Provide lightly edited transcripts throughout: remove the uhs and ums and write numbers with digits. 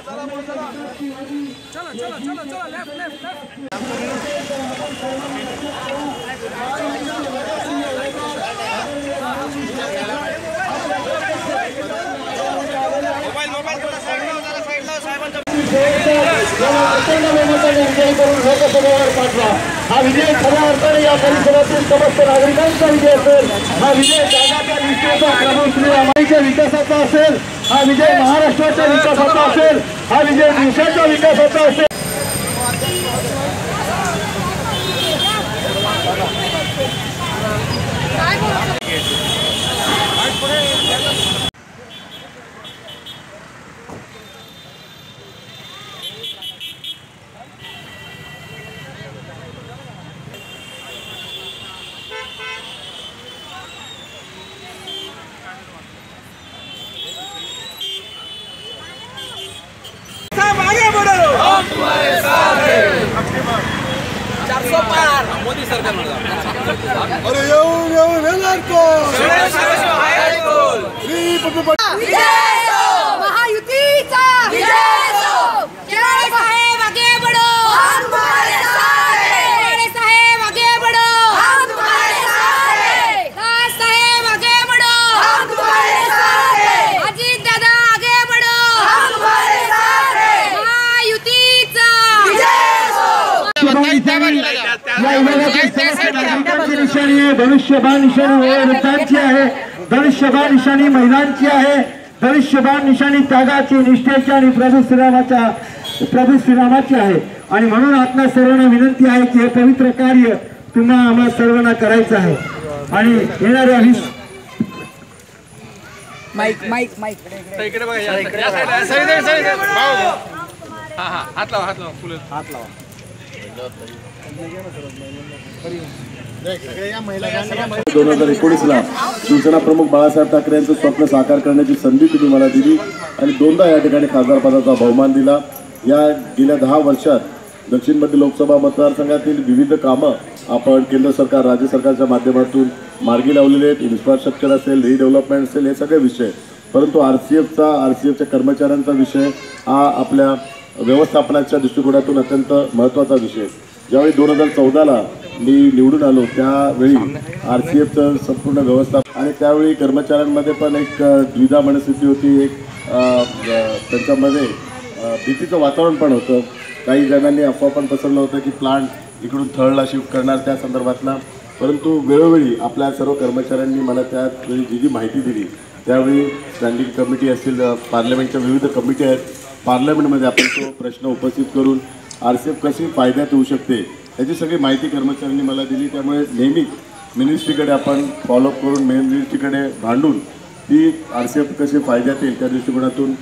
चलो चलो चलो चलो लेफ्ट लेफ्ट हा विजय खऱ्या अर्थाने या परिसरातील समस्त नागरिकांचा विजय असेल। हा विजय जगाच्या विश्वाचा प्रभू श्रीरामाच्या विकासाचा असेल। हा विजय महाराष्ट्राच्या विकासाचा असेल। हा विजय देशाच्या विकासाचा असेल। मोदी सरकार महायुतीचा साहेब आगे बढ़ो, हम तुम्हारे साथ हैं। साहेब आगे बढ़ो, हम तुम्हारे साथ हैं। साहेब आगे बढ़ो, हम तुम्हारे साथ हैं। अजित दादा आगे बढ़ो, हम तुम्हारे साथ हैं। महायुतीचा निशाणी आहे, धनुष्यबाण निशाणी वयोवृद्धांची आहे, धनुष्यबाण निशाणी महिलांची आहे, धनुष्यबाण निशाणी त्यागाची, निष्ठेची आणि प्रभू श्रीरामाची आहे। आणि म्हणून आपल्या सर्वांना विनंती आहे की हे पवित्र कार्य तुम्हा आम्हा सर्वांना करायचं आहे। आणि येणाऱ्या माईक माईक माईक इकडे बघा, या साईड हात लावा फुल हात लावा। 2019ला शिवसेना प्रमुख बाळासाहेब ठाकरे यांचं स्वप्न साकार करण्याची संधी तुम्ही मला दिली आणि दोनदा या ठिकाणी खासदारपदाचा बहुमान दिला। या गेल्या 10 वर्षात दक्षिण मध्य लोकसभा मतदारसंघातील विविध कामं आपण केंद्र सरकार राज्य सरकारच्या माध्यमातून मार्गी लावलेले आहेत। इन्फ्रास्ट्रक्चर असेल, रिडेव्हलपमेंट असेल, हे सगळे विषय, परंतु आरसीएफच्या कर्मचाऱ्यांचा विषय हा आपल्या व्यवस्थापनाच्या दृष्टिकोनातून अत्यंत महत्त्वाचा विषय। ज्यावेळी 2014ला मी निवडून आलो त्यावेळी आरसीएफचं संपूर्ण व्यवस्थापन आणि त्यावेळी कर्मचाऱ्यांमध्ये पण एक द्विधा मनस्थिती होती, एक त्यांच्यामध्ये भीतीचं वातावरण पण होतं। काही जणांनी अफवा पण पसरलं होतं की प्लांट इकडून थळला शिफ्ट करणार त्या संदर्भातला, परंतु वेळोवेळी आपल्या सर्व कर्मचाऱ्यांनी मला त्यावेळी जी माहिती दिली, त्यावेळी स्टँडिंग कमिटी असतील, पार्लमेंटच्या विविध कमिटी आहेत, पार्लमेंटमध्ये आपण तो प्रश्न उपस्थित करून आरसीएफ कशी फायद्यात येऊ शकते याची सगळी माहिती कर्मचाऱ्यांनी मला दिली। त्यामुळे नेहमीच मिनिस्ट्रीकडे आपण फॉलोअप करून मिनिस्ट्रीकडे भांडून ती आरसीएफ कशी फायद्यात येईल त्या दृष्टिकोनातून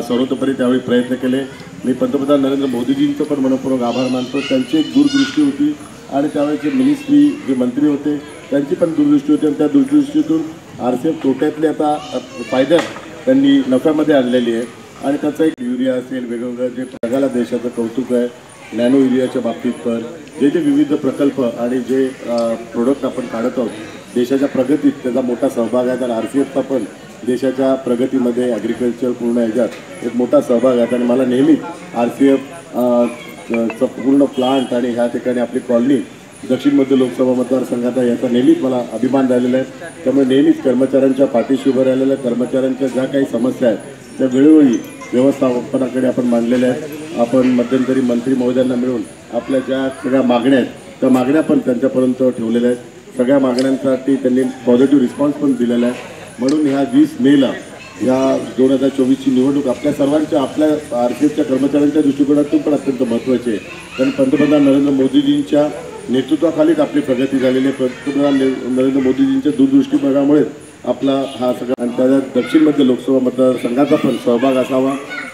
सर्वतोपरी त्यावेळी प्रयत्न केले। मी पंतप्रधान नरेंद्र मोदीजींचं पण मनपूर्वक आभार मानतो। त्यांची एक दूरदृष्टी होती आणि त्यावेळेचे मिनिस्ट्री जे मंत्री होते त्यांची पण दूरदृष्टी होती आणि त्या दूरदृष्टीतून आरसीएफ तोट्यातली आता फायद्यात त्यांनी नफ्यामध्ये आणलेली आहे। आणि त्याचा एक युरिया असेल, वेगवेगळं जे जगाला देशाचं कौतुक आहे नॅनो युरियाच्या बाबतीत, पण जे विविध प्रकल्प आणि जे प्रोडक्ट आपण काढत आहोत देशाच्या प्रगतीत त्याचा मोठा सहभाग आहे। तर आरसीएफचा पण देशाच्या प्रगतीमध्ये ॲग्रिकल्चर पूर्ण ह्याच्यात एक मोठा सहभाग आहे। आणि मला नेहमीच आरसीएफचं पूर्ण प्लांट आणि ह्या ठिकाणी आपली कॉलनी दक्षिण मध्य लोकसभा मतदारसंघात आहे याचा नेहमीच मला अभिमान राहिलेला आहे। त्यामुळे नेहमीच कर्मचाऱ्यांच्या पाठीशी उभं राहिलेलं आहे। कर्मचाऱ्यांच्या ज्या काही समस्या आहेत त्या वेळोवेळी व्यवस्थापनाकडे आपण मांडलेल्या आहेत। आपण मध्यंतरी मंत्री महोदयांना मिळून आपल्या ज्या सगळ्या मागण्या आहेत त्या मागण्या पण त्यांच्यापर्यंत ठेवलेल्या आहेत। सगळ्या मागण्यांसाठी त्यांनी पॉझिटिव्ह रिस्पॉन्स पण दिलेला आहे। म्हणून ह्या 20 मेला या 2024ची निवडणूक आपल्या सर्वांच्या, आपल्या आरसीएफच्या कर्मचाऱ्यांच्या दृष्टिकोनातून पण अत्यंत महत्त्वाची आहे। कारण पंतप्रधान नरेंद्र मोदीजींच्या नेतृत्वाखालीच आपली प्रगती झालेली आहे। पंतप्रधान नरेंद्र मोदीजींच्या दूरदृष्टीकोनामुळे आपला हा सगळा आणि त्याच्यात दक्षिण मध्य लोकसभा मतदारसंघाचा पण सहभाग असावा।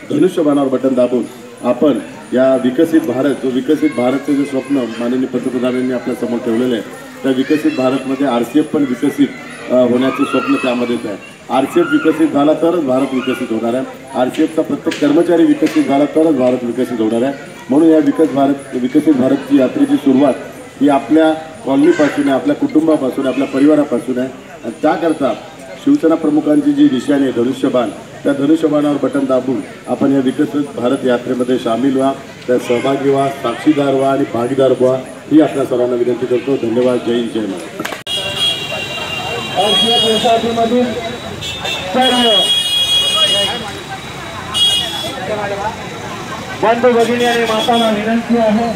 धनुष्यबाणावर बटन दाबून आपण या विकसित भारत, जो विकसित भारतचं जे स्वप्न माननीय पंतप्रधानांनी आपल्यासमोर ठेवलेलं आहे त्या विकसित भारतमध्ये आरसीएफ पण विकसित होण्याचं स्वप्न त्यामध्येच आहे। आरसीएफ विकसित झाला तरच भारत विकसित होणार आहे। आरसीएफचा प्रत्येक कर्मचारी विकसित झाला तरच भारत विकसित होणार आहे। म्हणून या विकसित भारतची यात्रेची सुरुवात ही आपल्या कॉलनीपासून आहे, आपल्या कुटुंबापासून, आपल्या परिवारापासून आहे। आणि त्याकरता शिवसेना प्रमुखांची जी निशाणी आहे धनुष्यबाण त्या धनुष्यबाणावर बटन दाबून आपण या विकसित भारत यात्रेमध्ये सामील व्हा, त्या सहभागी व्हा, साक्षीदार व्हा आणि भागीदार व्हा ही आपल्या सर्वांना विनंती करतो. धन्यवाद. जय हिंद, जय महाराष्ट्र. भारतीय देशामधील सर्व बंधू भगिनी आणि मातांना विनंती आहे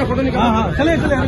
फोटो निकाल. चले चले हम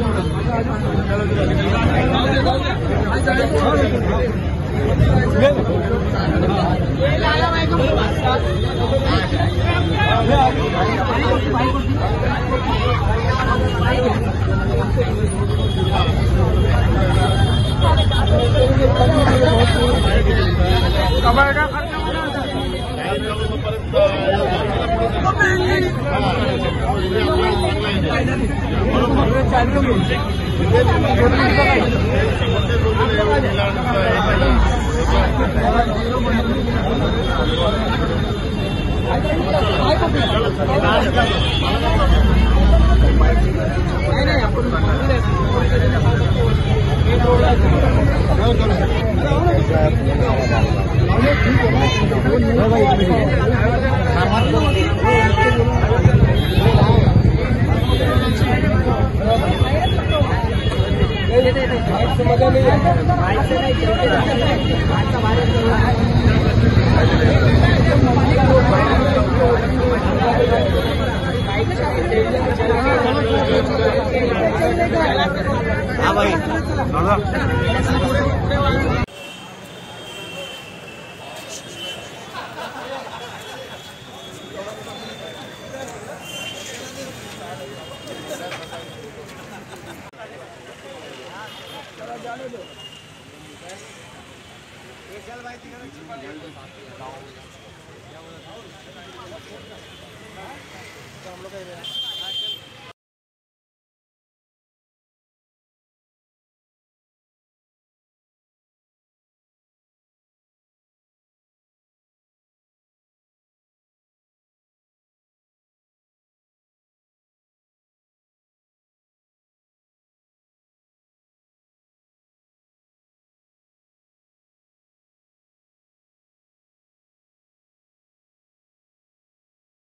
लोग